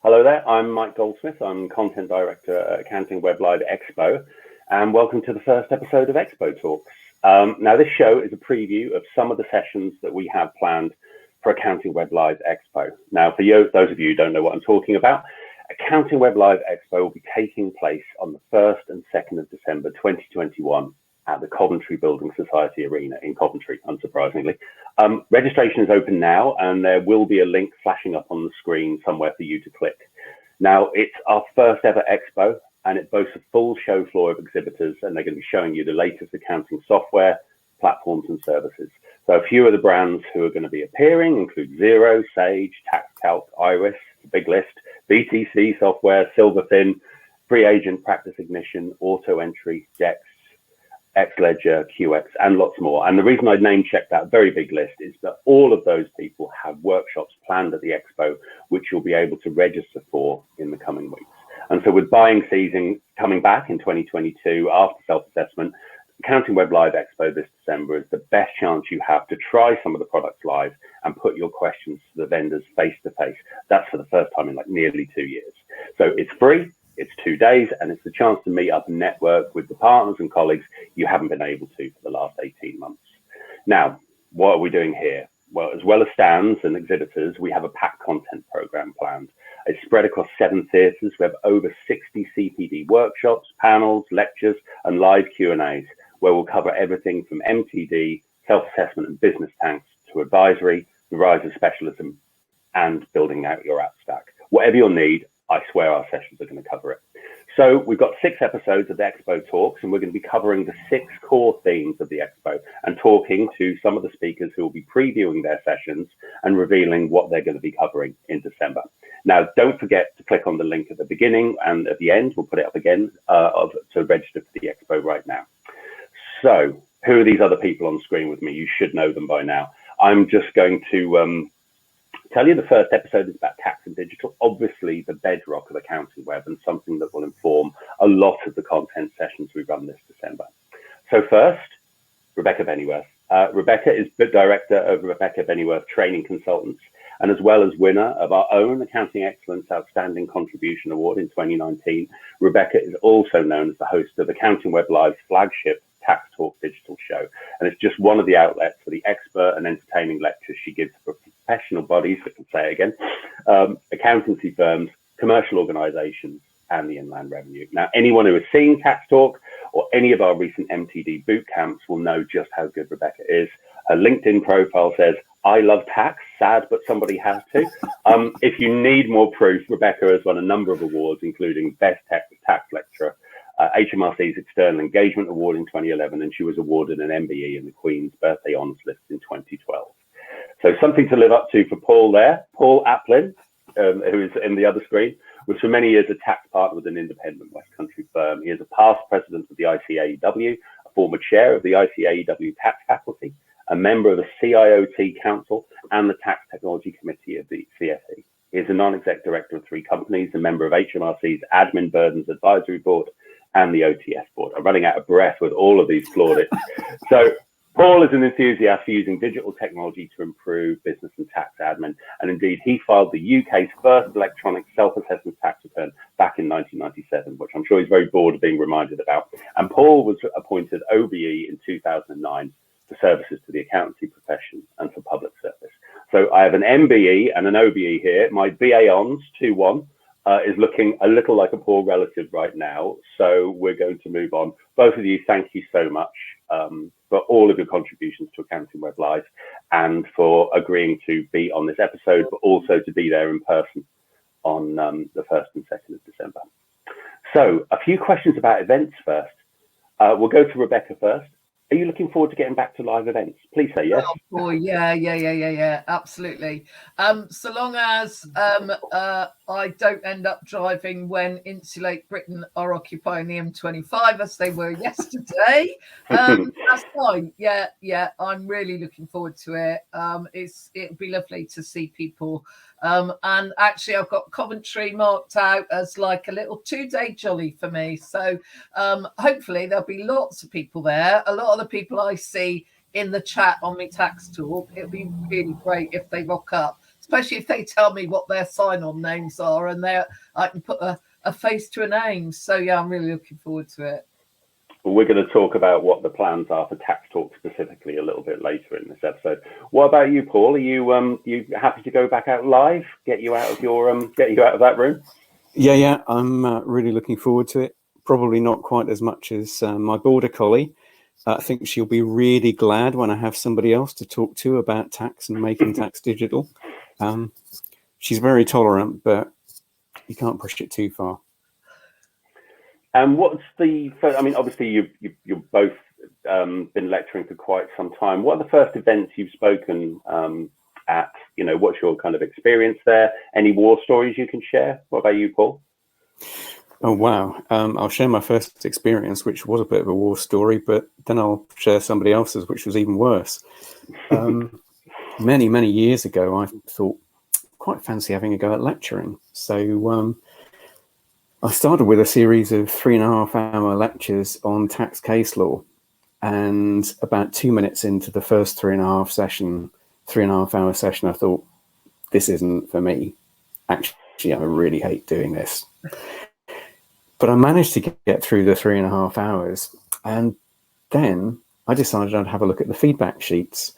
Hello there, I'm Mike Goldsmith. I'm Content Director at AccountingWEB Live Expo, and welcome to the first episode of Expo Talks. Now, this show is a preview of some of the sessions that we have planned for AccountingWEB Live Expo. Now, for you, those of you who don't know what I'm talking about, AccountingWEB Live Expo will be taking place on the 1st and 2nd of December 2021 at the Coventry Building Society Arena in Coventry, unsurprisingly. Registration is open now, and there will be a link flashing up on the screen somewhere for you to click. Now, it's our first ever expo, and it boasts a full show floor of exhibitors, and they're going to be showing you the latest accounting software, platforms, and services. So a few of the brands who are going to be appearing include Xero, Sage, TaxCalc, Iris, Big List, BTC Software, Silverfin, Free Agent, Practice Ignition, Auto Entry, Dex, Xledger, QX, and lots more. And the reason I name checked that very big list is that all of those people have workshops planned at the expo, which you'll be able to register for in the coming weeks. And so with buying season coming back in 2022 after self-assessment, AccountingWEB Live Expo this December is the best chance you have to try some of the products live and put your questions to the vendors face to face. That's for the first time in like nearly 2 years. So it's free. It's 2 days, and it's a chance to meet up and network with the partners and colleagues you haven't been able to for the last 18 months. Now, what are we doing here? Well as stands and exhibitors, we have a packed content program planned. It's spread across 7 theatres. We have over 60 CPD workshops, panels, lectures, and live Q&As, where we'll cover everything from MTD, self-assessment and business tanks, to advisory, the rise of specialism, and building out your app stack. Whatever your need, I swear our sessions are going to cover it. So we've got 6 episodes of the Expo Talks, and we're going to be covering the 6 core themes of the Expo and talking to some of the speakers who will be previewing their sessions and revealing what they're going to be covering in December. Now, don't forget to click on the link at the beginning and at the end. We'll put it up again to register for the Expo right now. So who are these other people on screen with me? You should know them by now. I'm just going to tell you the first episode is about tax and digital, obviously the bedrock of AccountingWEB and something that will inform a lot of the content sessions we run this December. So first, Rebecca Bennyworth. Rebecca is the director of Rebecca Bennyworth Training Consultants, and as well as winner of our own Accounting Excellence Outstanding Contribution Award in 2019, Rebecca is also known as the host of AccountingWEB Live's flagship Tax Talk digital show, and it's just one of the outlets for the expert and entertaining lectures she gives for professional bodies, I can say it again, accountancy firms, commercial organizations, and the Inland Revenue. Now, anyone who has seen Tax Talk or any of our recent MTD boot camps will know just how good Rebecca is. Her LinkedIn profile says, "I love tax, sad, but somebody has to." If you need more proof, Rebecca has won a number of awards, including Best Tax Lecturer, HMRC's External Engagement Award in 2011, and she was awarded an MBE in the Queen's Birthday Honours List in 2012. So something to live up to for Paul there. Paul Applin, who is in the other screen, was for many years a tax partner with an independent West Country firm. He is a past president of the ICAEW, a former chair of the ICAEW tax faculty, a member of the CIOT Council and the Tax Technology Committee of the CSE. He is a non-exec director of 3 companies, a member of HMRC's Admin Burdens Advisory Board and the OTS board. I'm running out of breath with all of these plaudits. So Paul is an enthusiast for using digital technology to improve business and tax admin. And indeed, he filed the UK's first electronic self-assessment tax return back in 1997, which I'm sure he's very bored of being reminded about. And Paul was appointed OBE in 2009 for services to the accountancy profession and for public service. So I have an MBE and an OBE here. My BA Hons 2-1 is looking a little like a poor relative right now. So we're going to move on. Both of you, thank you so much for all of your contributions to AccountingWEB Live and for agreeing to be on this episode, but also to be there in person on the 1st and 2nd of December. So a few questions about events first. We'll go to Rebecca first. Are you looking forward to getting back to live events? Please say yes. Oh boy, yeah, absolutely. So long as I don't end up driving when Insulate Britain are occupying the M25 as they were yesterday, that's fine. Yeah, I'm really looking forward to it. It'd be lovely to see people. And actually, I've got Coventry marked out as like a little 2-day jolly for me. So hopefully there'll be lots of people there. A lot of the people I see in the chat on my tax talk, it'll be really great if they rock up, especially if they tell me what their sign-on names are, and I can put a face to a name. So yeah, I'm really looking forward to it. Well, we're going to talk about what the plans are for Tax Talk specifically a little bit later in this episode. What about you, Paul? Are you happy to go back out live? Get you out of that room? Yeah. I'm really looking forward to it. Probably not quite as much as my border collie. I think she'll be really glad when I have somebody else to talk to about tax and making tax digital. She's very tolerant, but you can't push it too far. And what's the first, I mean, obviously you've both been lecturing for quite some time. What are the first events you've spoken at? You know, what's your kind of experience there? Any war stories you can share? What about you, Paul? Oh, wow. I'll share my first experience, which was a bit of a war story, but then I'll share somebody else's, which was even worse. Many, many years ago, I thought, quite fancy having a go at lecturing. So I started with a series of 3.5-hour lectures on tax case law, and about 2 minutes into the first 3.5-hour session, I thought, this isn't for me. Actually, I really hate doing this. But I managed to get through the 3.5 hours, and then I decided I'd have a look at the feedback sheets.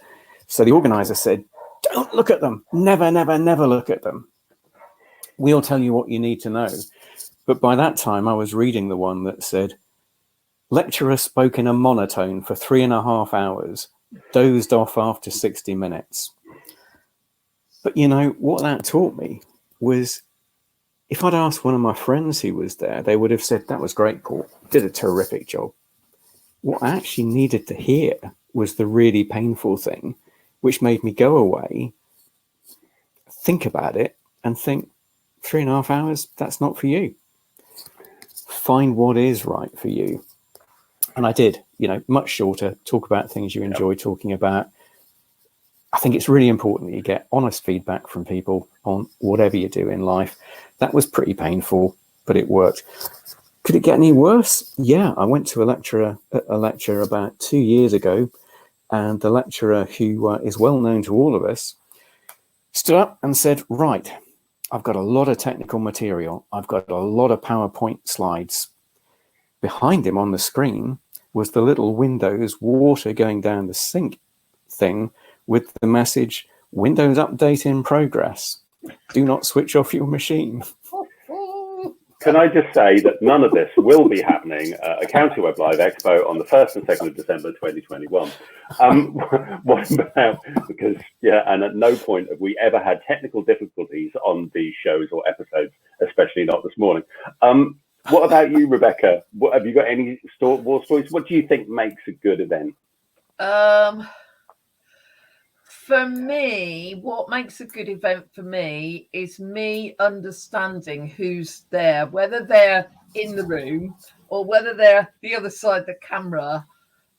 So the organizer said, don't look at them. Never, never, never look at them. We'll tell you what you need to know. But by that time, I was reading the one that said, lecturer spoke in a monotone for 3.5 hours, dozed off after 60 minutes. But you know, what that taught me was, if I'd asked one of my friends who was there, they would have said, that was great, Paul, did a terrific job. What I actually needed to hear was the really painful thing, which made me go away, think about it, and think, 3.5 hours, that's not for you. Find what is right for you. And I did, you know, much shorter, talk about things you enjoy talking about. I think it's really important that you get honest feedback from people on whatever you do in life. That was pretty painful, but it worked. Could it get any worse? Yeah, I went to a lecture about 2 years ago, and the lecturer, who is well known to all of us, stood up and said, right, I've got a lot of technical material. I've got a lot of PowerPoint slides. Behind him on the screen was the little Windows water going down the sink thing with the message, Windows update in progress. Do not switch off your machine. Can I just say that none of this will be happening at AccountingWEB Live Expo on the 1st and 2nd of December 2021. What about, because, and at no point have we ever had technical difficulties on these shows or episodes, especially not this morning. What about you, Rebecca? Have you got any war stories? What do you think makes a good event? For me, what makes a good event for me is me understanding who's there, whether they're in the room or whether they're the other side of the camera.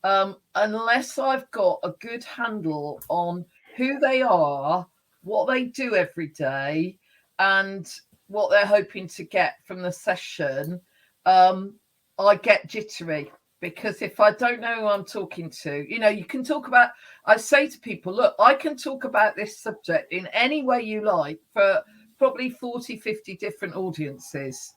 Unless I've got a good handle on who they are, what they do every day, and what they're hoping to get from the session, I get jittery. Because if I don't know who I'm talking to, you know, you can talk about, I say to people, look, I can talk about this subject in any way you like for probably 40, 50 different audiences.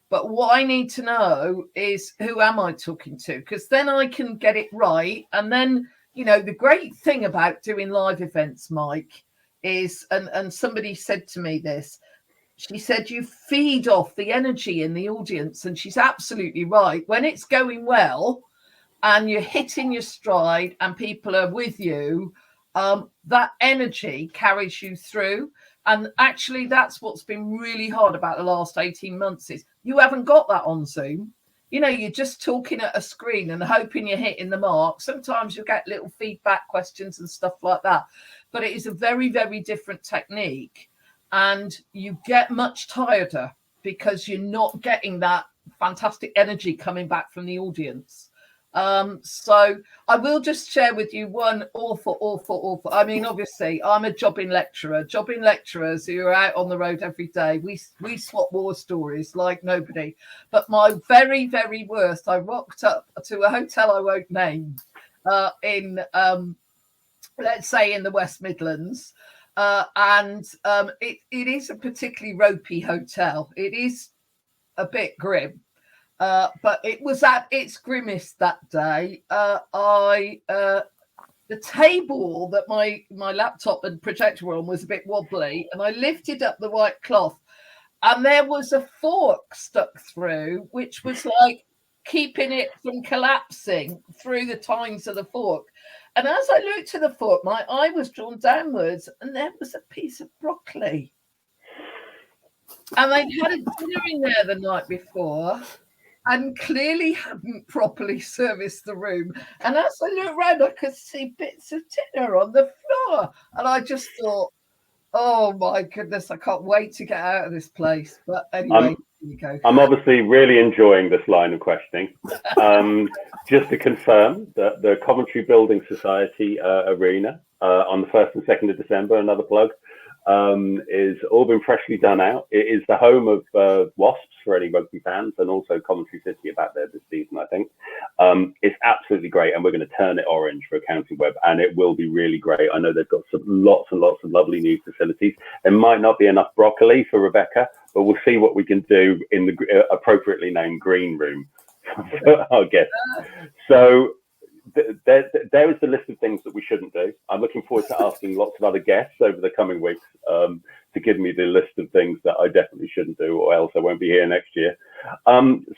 But what I need to know is, who am I talking to? Because then I can get it right. And then, you know, the great thing about doing live events, Mike, is, and somebody said to me this, she said, you feed off the energy in the audience. And she's absolutely right. When it's going well and you're hitting your stride and people are with you, that energy carries you through. And actually, that's what's been really hard about the last 18 months is you haven't got that on Zoom. You know, you're just talking at a screen and hoping you're hitting the mark. Sometimes you'll get little feedback questions and stuff like that. But it is a very, very different technique. And you get much tireder because you're not getting that fantastic energy coming back from the audience. So I will just share with you one awful. I mean, obviously, I'm a jobbing lecturer. Jobbing lecturers who are out on the road every day. We swap war stories like nobody. But my very, very worst, I rocked up to a hotel I won't name in, let's say, in the West Midlands. It is a particularly ropey hotel. It is a bit grim, but it was at its grimmest that day. The table that my laptop and projector were on was a bit wobbly, and I lifted up the white cloth, and there was a fork stuck through, which was like keeping it from collapsing through the tines of the fork. And as I looked at the fork, my eye was drawn downwards, and there was a piece of broccoli. And they'd had a dinner in there the night before and clearly hadn't properly serviced the room. And as I looked around, I could see bits of dinner on the floor. And I just thought, oh my goodness, I can't wait to get out of this place. But anyway, here you go. I'm obviously really enjoying this line of questioning. Just to confirm that the Coventry Building Society Arena on the 1st and 2nd of December, another plug, is all been freshly done out. It is the home of Wasps for any rugby fans, and also Coventry City are back there this season, I think. It's absolutely great, and we're going to turn it orange for AccountingWEB, and it will be really great. I know they've got lots and lots of lovely new facilities. There might not be enough broccoli for Rebecca, but we'll see what we can do in the appropriately named green room for our guests. So there is the list of things that we shouldn't do. I'm looking forward to asking lots of other guests over the coming weeks to give me the list of things that I definitely shouldn't do, or else I won't be here next year.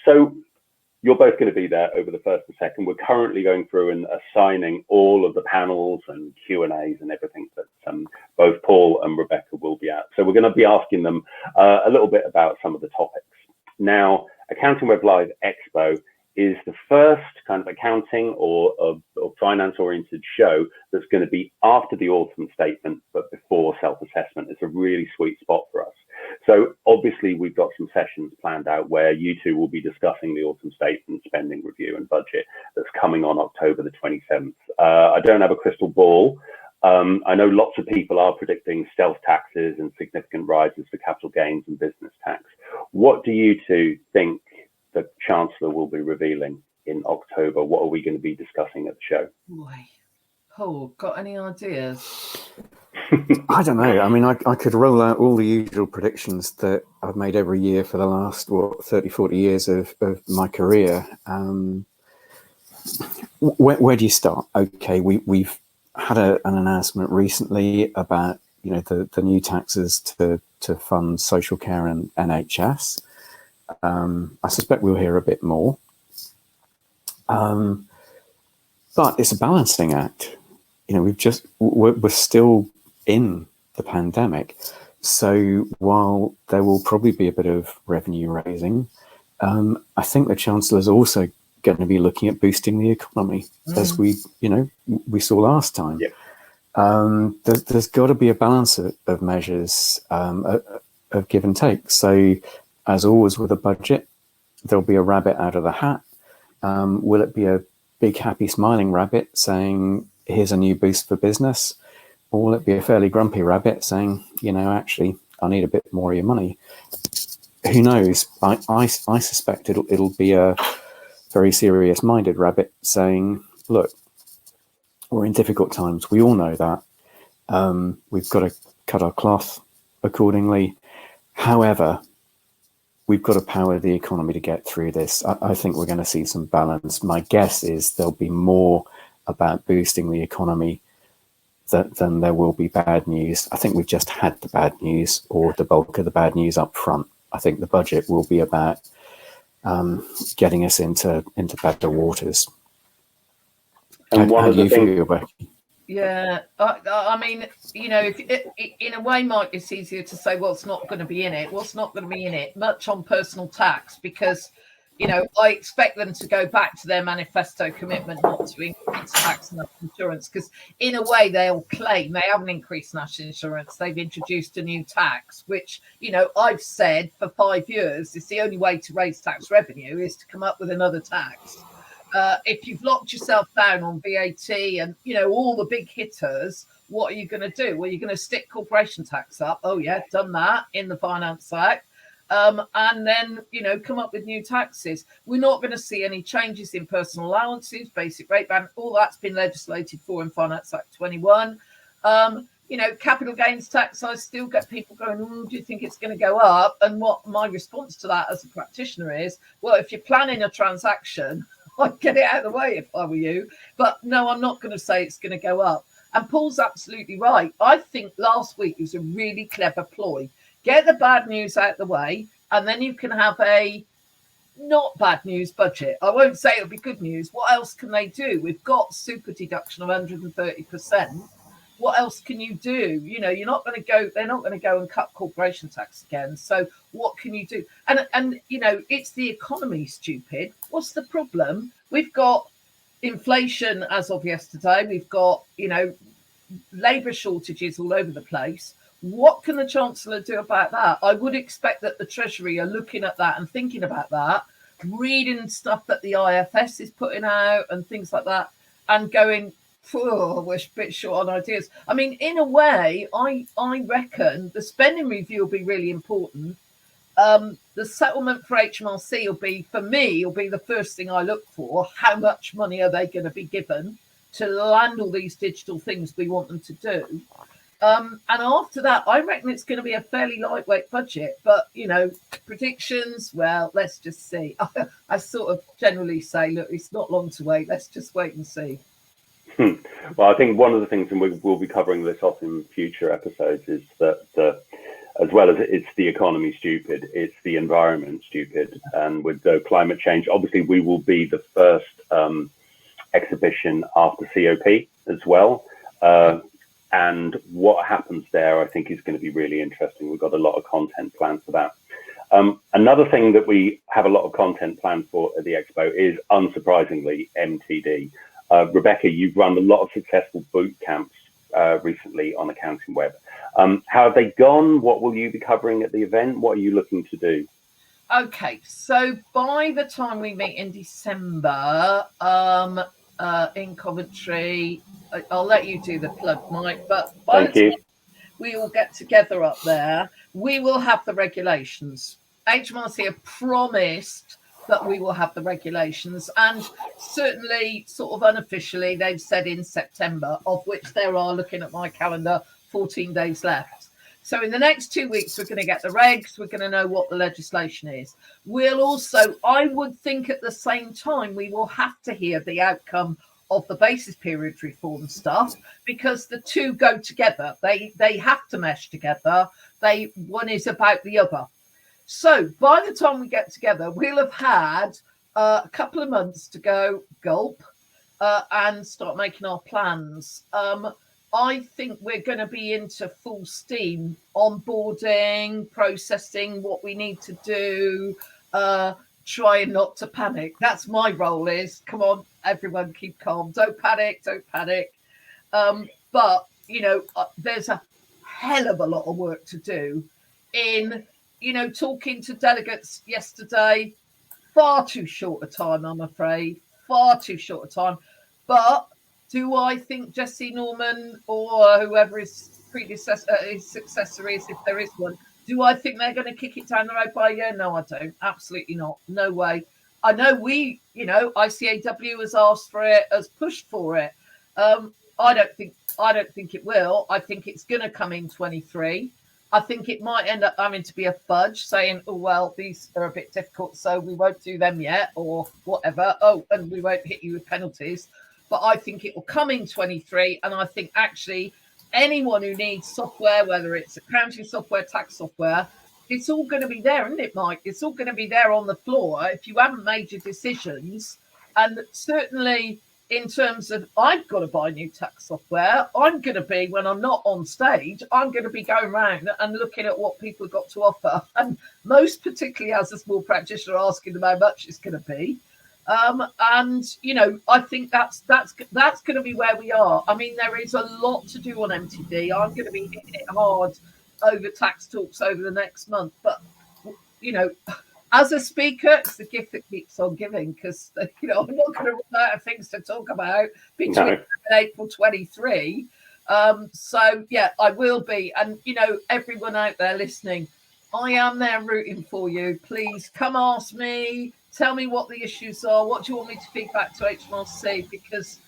So you're both going to be there over the 1st and 2nd. We're currently going through and assigning all of the panels and Q&As and everything that both Paul and Rebecca will be at. So we're going to be asking them a little bit about some of the topics. Now, AccountingWEB Live Expo is the first kind of accounting or finance-oriented show that's going to be after the autumn statement, but before self-assessment. It's a really sweet spot for us. So obviously we've got some sessions planned out where you two will be discussing the autumn statement, spending review and budget that's coming on October the 27th. I don't have a crystal ball. I know lots of people are predicting stealth taxes and significant rises for capital gains and business tax. What do you two think the Chancellor will be revealing in October? What are we going to be discussing at the show? Boy, Paul, got any ideas? I don't know. I mean, I could roll out all the usual predictions that I've made every year for the last, 30, 40 years of my career. Where do you start? Okay, we've had an announcement recently about, the new taxes to fund social care and NHS. I suspect we'll hear a bit more. But it's a balancing act. We're still in the pandemic. So while there will probably be a bit of revenue raising, I think the Chancellor's also going to be looking at boosting the economy, as we saw last time. Yeah. There's got to be a balance of measures of give and take. So as always with a budget, there'll be a rabbit out of the hat. Will it be a big, happy, smiling rabbit saying, here's a new boost for business? Or will it be a fairly grumpy rabbit saying, actually, I need a bit more of your money? Who knows? I suspect it'll be a very serious-minded rabbit saying, look, we're in difficult times. We all know that. We've got to cut our cloth accordingly. However, we've got to power the economy to get through this. I think we're going to see some balance. My guess is there'll be more about boosting the economy than there will be bad news. I think we've just had the bad news, or the bulk of the bad news up front. I think the budget will be about getting us into better waters. And how do you feel, Becky? Yeah, I mean, if in a way, Mike, it's easier to say what's not going to be in it. What's not going to be in it? Much on personal tax, because, I expect them to go back to their manifesto commitment not to increase tax and national insurance, because in a way they'll claim they haven't increased national insurance. They've introduced a new tax, which, I've said for 5 years, it's the only way to raise tax revenue is to come up with another tax. If you've locked yourself down on VAT and, all the big hitters, what are you going to do? Well, you're going to stick corporation tax up. Oh, yeah, done that in the Finance Act. And then, come up with new taxes. We're not going to see any changes in personal allowances, basic rate ban. All that's been legislated for in Finance Act 21. capital gains tax, I still get people going, do you think it's going to go up? And what my response to that as a practitioner is, well, if you're planning a transaction, I'd get it out of the way if I were you. But no, I'm not going to say it's going to go up. And Paul's absolutely right. I think last week was a really clever ploy. Get the bad news out of the way, and then you can have a not bad news budget. I won't say it'll be good news. What else can they do? We've got super deduction of 130%. What else can you do? You're not going to go, they're not going to go and cut corporation tax again. So what can you do? And it's the economy, stupid. What's the problem? We've got inflation as of yesterday. We've got, labour shortages all over the place. What can the Chancellor do about that? I would expect that the Treasury are looking at that and thinking about that, reading stuff that the IFS is putting out and things like that, and going, we're a bit short on ideas. I mean, in a way, I reckon the spending review will be really important. The settlement for HMRC will be the first thing I look for. How much money are they going to be given to land all these digital things we want them to do? And after that, I reckon it's going to be a fairly lightweight budget. But, predictions, well, let's just see. I sort of generally say, look, it's not long to wait. Let's just wait and see. Well, I think one of the things, and we'll be covering this off in future episodes, is that as well as it's the economy stupid, it's the environment stupid. And with the climate change, obviously, we will be the first exhibition after COP as well. And what happens there, I think, is going to be really interesting. We've got a lot of content planned for that. Another thing that we have a lot of content planned for at the Expo is, unsurprisingly, MTD. Rebecca, you've run a lot of successful boot camps recently on AccountingWEB. How have they gone? What will you be covering at the event? What are you looking to do? Okay, so by the time we meet in December in Coventry, I'll let you do the plug, Mike, but by the time we all get together up there, we will have the regulations. HMRC have promised that we will have the regulations, and certainly sort of unofficially they've said in September, of which there are, looking at my calendar, 14 days left. So in the next 2 weeks, we're going to get the regs. We're going to know what the legislation is. We'll also, I would think at the same time, we will have to hear the outcome of the basis period reform stuff, because the two go together. They have to mesh together. One is about the other. So by the time we get together, we'll have had a couple of months to go gulp and start making our plans. I think we're going to be into full steam, onboarding, processing what we need to do, trying not to panic. That's my role is, come on, everyone, keep calm. Don't panic, don't panic. But, there's a hell of a lot of work to do in, talking to delegates yesterday. Far too short a time, I'm afraid. Far too short a time. But do I think Jesse Norman or whoever his successor is, if there is one, do I think they're going to kick it down the road by a year? No, I don't. Absolutely not. No way. I know ICAW has asked for it, has pushed for it. I don't think it will. I think it's going to come in 23. I think it might end up having to be a fudge, saying, oh, well, these are a bit difficult, so we won't do them yet, or whatever. Oh, and we won't hit you with penalties. But I think it will come in 23. And I think actually anyone who needs software, whether it's accounting software, tax software, it's all going to be there, isn't it, Mike? It's all going to be there on the floor if you haven't made your decisions. And certainly in terms of, I've got to buy new tax software. I'm going to be, when I'm not on stage, I'm going to be going around and looking at what people have got to offer. And most particularly as a small practitioner, asking them how much it's going to be. I think that's going to be where we are. I mean, there is a lot to do on MTD. I'm going to be hitting it hard over tax talks over the next month. But, as a speaker, it's the gift that keeps on giving, because, I'm not going to run out of things to talk about between April 23. So, yeah, I will be. And, everyone out there listening, I am there rooting for you. Please come ask me. Tell me what the issues are. What do you want me to feed back to HMRC? Because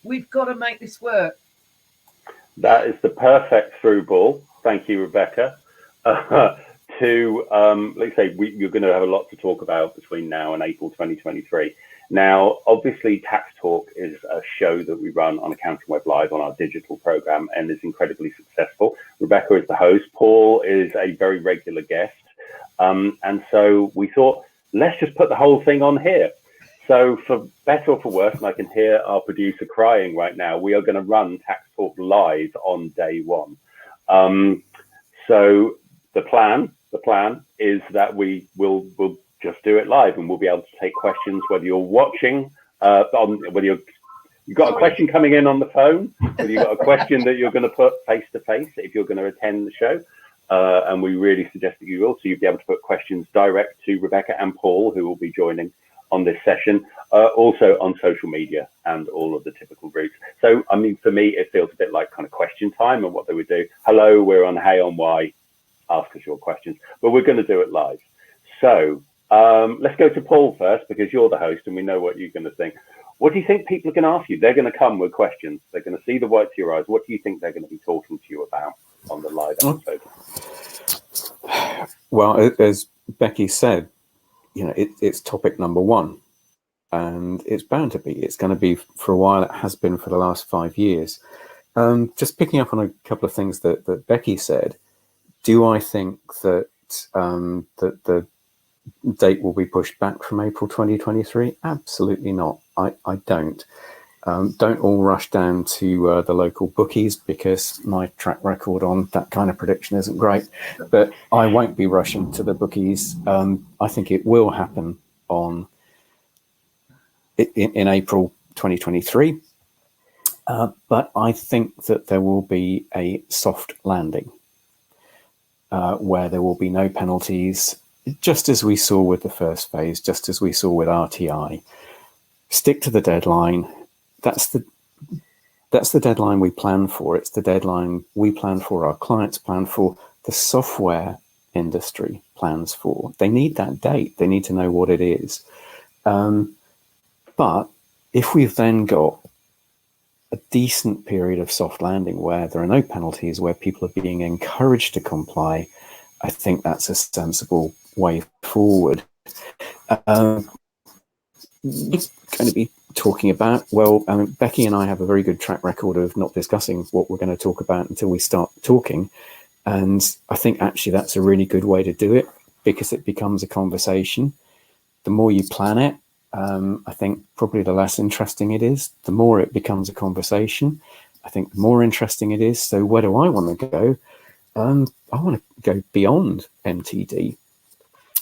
we've got to make this work. That is the perfect through ball. Thank you, Rebecca. Let's say you're going to have a lot to talk about between now and April 2023. Now, obviously, Tax Talk is a show that we run on AccountingWEB Live on our digital program and is incredibly successful. Rebecca is the host. Paul is a very regular guest. And so we thought, let's just put the whole thing on here. So for better or for worse, and I can hear our producer crying right now, we are going to run Tax Talk live on day one. So the plan is that we'll just do it live, and we'll be able to take questions whether you're watching, whether you've got a question coming in on the phone, whether you've got a question that you're going to put face to face if you're going to attend the show. And we really suggest that you will, so you'll be able to put questions direct to Rebecca and Paul, who will be joining on this session, also on social media and all of the typical groups. So, I mean, for me, it feels a bit like kind of question time and what they would do. Hello, we're on Hey on Why, ask us your questions, but we're going to do it live. So let's go to Paul first, because you're the host and we know what you're going to think. What do you think people are going to ask you? They're going to come with questions. They're going to see the whites of your eyes. What do you think they're going to be talking to you about on the live episode? Well, as Becky said, it's topic number one, and it's bound to be. It's going to be for a while. It has been for the last 5 years. Just picking up on a couple of things that Becky said. Do I think that that the date will be pushed back from April 2023? Absolutely not. I don't. Don't all rush down to the local bookies, because my track record on that kind of prediction isn't great. But I won't be rushing to the bookies. I think it will happen in April 2023. But I think that there will be a soft landing where there will be no penalties, just as we saw with the first phase, just as we saw with RTI. Stick to the deadline. That's the deadline we plan for. It's the deadline we plan for, our clients plan for, the software industry plans for. They need that date. They need to know what it is. But if we've then got a decent period of soft landing where there are no penalties, where people are being encouraged to comply, I think that's a sensible way forward. It's going to be talking about, Becky and I have a very good track record of not discussing what we're going to talk about until we start talking. And I think actually that's a really good way to do it, because it becomes a conversation. The more you plan it, I think probably the less interesting it is. The more it becomes a conversation, I think the more interesting it is. So where do I want to go? I want to go beyond MTD.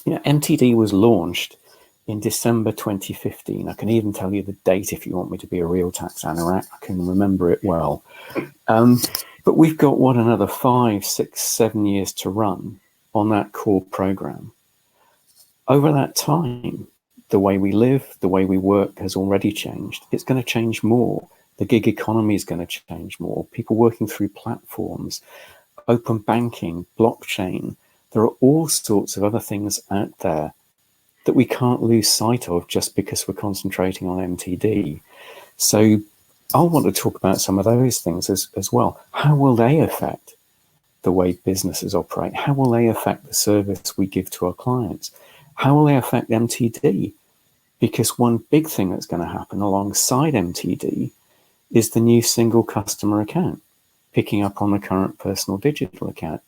MTD was launched in December 2015. I can even tell you the date if you want me to be a real tax anorak. I can remember it well. But we've got, another 5, 6, 7 years to run on that core program. Over that time, the way we live, the way we work has already changed. It's going to change more. The gig economy is going to change more. People working through platforms, open banking, blockchain. There are all sorts of other things out there that we can't lose sight of just because we're concentrating on MTD. So I want to talk about some of those things as well. How will they affect the way businesses operate? How will they affect the service we give to our clients? How will they affect MTD? Because one big thing that's going to happen alongside MTD is the new single customer account, picking up on the current personal digital account.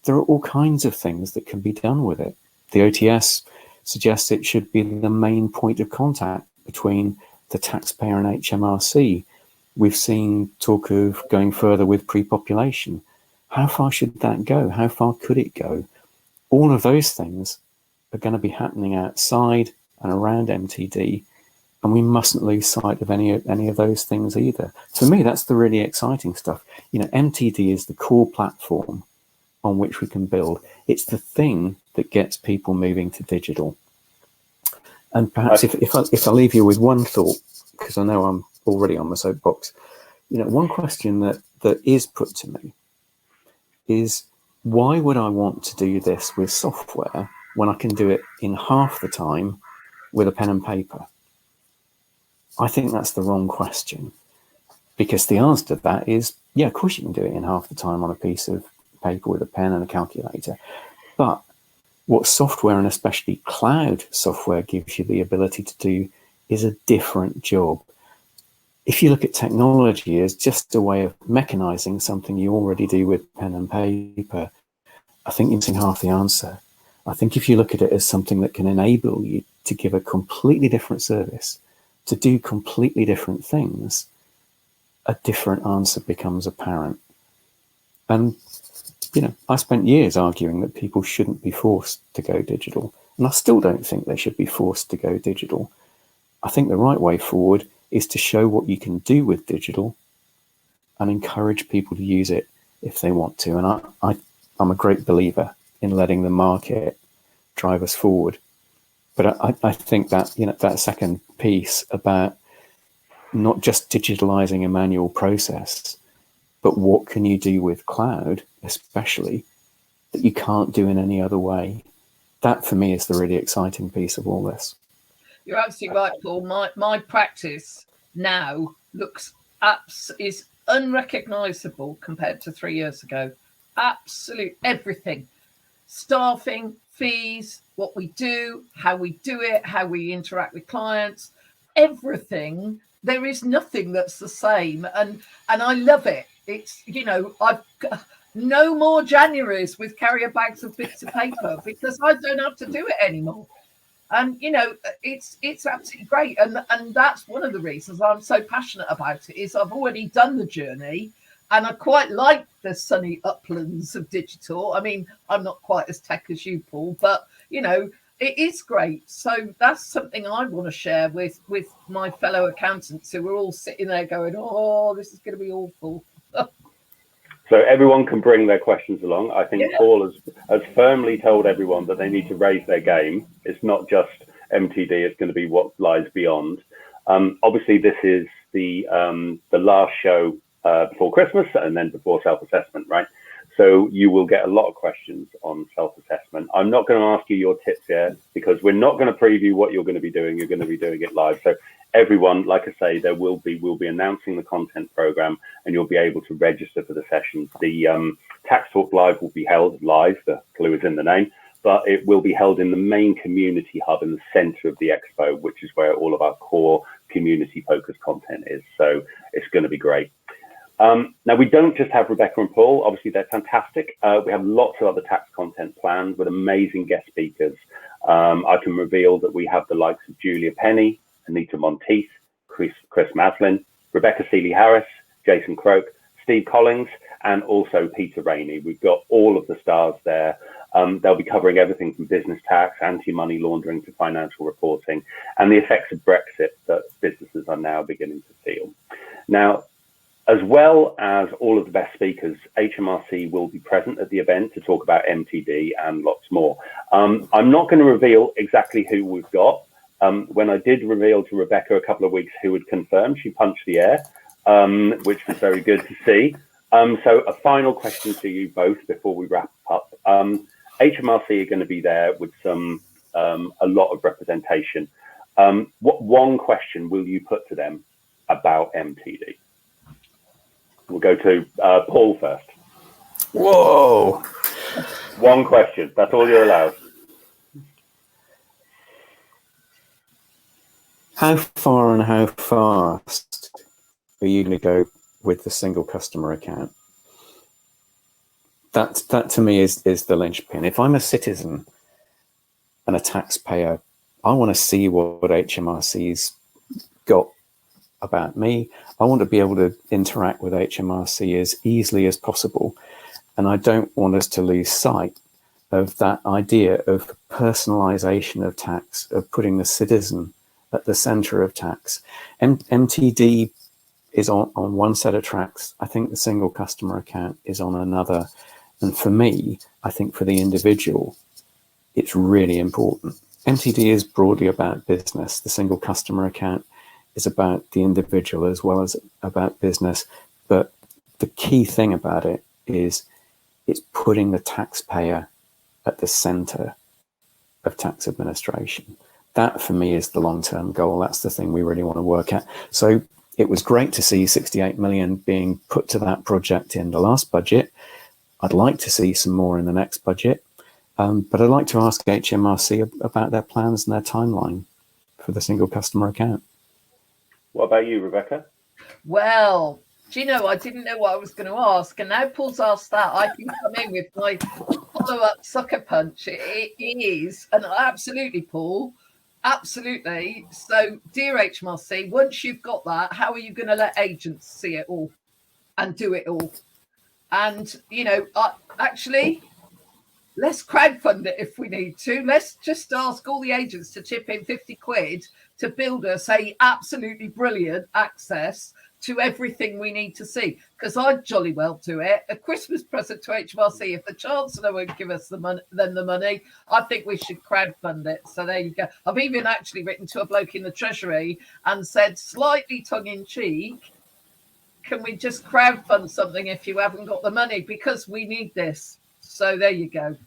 There are all kinds of things that can be done with it. The OTS suggests it should be the main point of contact between the taxpayer and HMRC. We've seen talk of going further with pre-population. How far should that go? How far could it go? All of those things are going to be happening outside and around MTD, and we mustn't lose sight of any of those things either. For me, that's the really exciting stuff. MTD is the core platform on which we can build. It's the thing that gets people moving to digital. And perhaps if I leave you with one thought, because I know I'm already on the soapbox, one question that is put to me is, why would I want to do this with software when I can do it in half the time with a pen and paper? I think that's the wrong question, because the answer to that is yeah, of course you can do it in half the time on a piece of paper with a pen and a calculator. But what software, and especially cloud software, gives you the ability to do is a different job. If you look at technology as just a way of mechanizing something you already do with pen and paper, I think you're missing half the answer. I think if you look at it as something that can enable you to give a completely different service, to do completely different things, a different answer becomes apparent. And, you know, I spent years arguing that people shouldn't be forced to go digital. And I still don't think they should be forced to go digital. I think the right way forward is to show what you can do with digital and encourage people to use it if they want to. And I'm a great believer in letting the market drive us forward. But I think that, you know, that second piece about not just digitalizing a manual process, but what can you do with cloud, especially, that you can't do in any other way? That for me is the really exciting piece of all this. You're absolutely right, Paul. My practice now is unrecognizable compared to 3 years ago. Absolute everything. Staffing, fees, what we do, how we do it, how we interact with clients, everything. There is nothing that's the same. And I love it. It's, you know, I've got no more Januaries with carrier bags of bits of paper because I don't have to do it anymore. And, you know, it's absolutely great. And that's one of the reasons I'm so passionate about it is I've already done the journey and I quite like the sunny uplands of digital. I mean, I'm not quite as tech as you, Paul, but, you know, it is great. So that's something I want to share with my fellow accountants who are all sitting there going, oh, this is going to be awful. So everyone can bring their questions along. I think Paul has firmly told everyone that they need to raise their game. It's not just MTD, it's going to be what lies beyond. Obviously, this is the last show before Christmas and then before self-assessment, right? So you will get a lot of questions on self-assessment. I'm not going to ask you your tips here because we're not going to preview what you're going to be doing. You're going to be doing it live. So everyone, like I say, we'll be announcing the content program and you'll be able to register for the sessions. The Tax Talk Live will be held live. The clue is in the name, but it will be held in the main community hub in the center of the expo, which is where all of our core community focused content is. So it's going to be great. Now, we don't just have Rebecca and Paul. Obviously, they're fantastic. We have lots of other tax content planned with amazing guest speakers. I can reveal that we have the likes of Julia Penny, Anita Monteith, Chris Maslin, Rebecca Seeley-Harris, Jason Croak, Steve Collins, and also Peter Rainey. We've got all of the stars there. They'll be covering everything from business tax, anti-money laundering to financial reporting, and the effects of Brexit that businesses are now beginning to feel. Now, as well as all of the best speakers, HMRC will be present at the event to talk about MTD and lots more. I'm not going to reveal exactly who we've got. When I did reveal to Rebecca a couple of weeks who had confirmed, she punched the air, which was very good to see. So a final question to you both before we wrap up. HMRC are going to be there with a lot of representation. What one question will you put to them about MTD? We'll go to Paul first. Whoa. One question. That's all you're allowed. How far and how fast are you going to go with the single customer account? That to me is the linchpin. If I'm a citizen and a taxpayer, I want to see what HMRC's got about me. I want to be able to interact with HMRC as easily as possible. And I don't want us to lose sight of that idea of personalization of tax, of putting the citizen at the center of tax. MTD is on one set of tracks. I think the single customer account is on another. And for me, I think for the individual, it's really important. MTD is broadly about business. The single customer account is about the individual as well as about business. But the key thing about it is it's putting the taxpayer at the center of tax administration. That for me is the long-term goal. That's the thing we really want to work at. So it was great to see 68 million being put to that project in the last budget. I'd like to see some more in the next budget, but I'd like to ask HMRC about their plans and their timeline for the single customer account. What about you, Rebecca? Well, do you know, I didn't know what I was going to ask, and now Paul's asked that, I can come in with my follow-up sucker punch. It is, and absolutely, Paul, absolutely. So, dear HMRC, once you've got that, how are you going to let agents see it all and do it all? And, you know, actually, let's crowdfund it if we need to. Let's just ask all the agents to chip in 50 quid to build us a absolutely brilliant access to everything we need to see. Because I'd jolly well do it. A Christmas present to HMRC. If the Chancellor won't give us the money, I think we should crowdfund it. So there you go. I've even actually written to a bloke in the Treasury and said, slightly tongue-in-cheek, can we just crowdfund something if you haven't got the money? Because we need this. So there you go.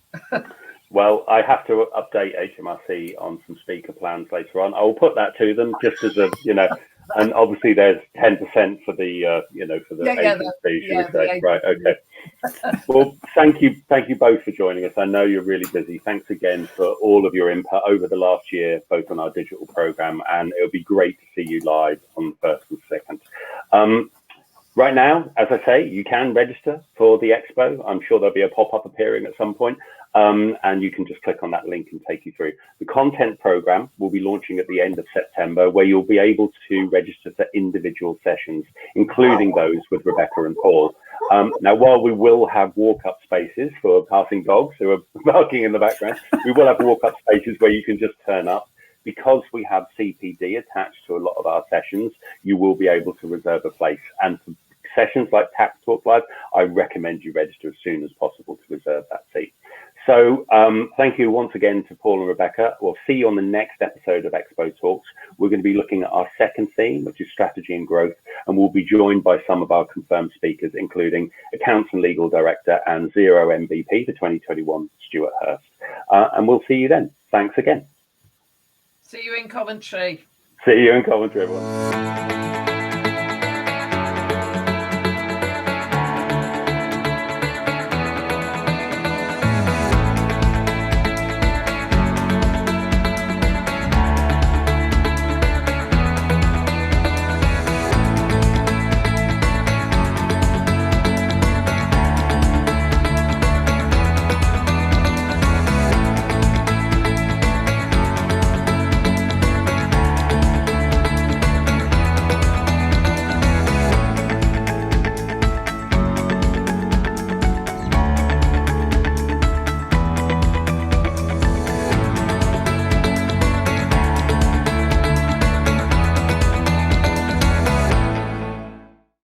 Well, I have to update HMRC on some speaker plans later on. I will put that to them just as a, you know, and obviously there's 10% for the, you know, for the agency. Right, okay. Well, thank you both for joining us. I know you're really busy. Thanks again for all of your input over the last year, both on our digital program, and it'll be great to see you live on the 1st and 2nd. Right now, as I say, you can register for the expo. I'm sure there'll be a pop-up appearing at some point, and you can just click on that link and take you through. The content program will be launching at the end of September, where you'll be able to register for individual sessions, including those with Rebecca and Paul. Now, while we will have walk-up spaces for passing dogs who are barking in the background, we will have walk-up spaces where you can just turn up. Because we have CPD attached to a lot of our sessions, you will be able to reserve a place. And for sessions like Tax Talk Live, I recommend you register as soon as possible to reserve that seat. So thank you once again to Paul and Rebecca. We'll see you on the next episode of Expo Talks. We're going to be looking at our second theme, which is strategy and growth, and we'll be joined by some of our confirmed speakers, including Accounts and Legal Director and Zero MVP for 2021, Stuart Hurst. And we'll see you then. Thanks again. See you in Coventry. See you in Coventry, everyone.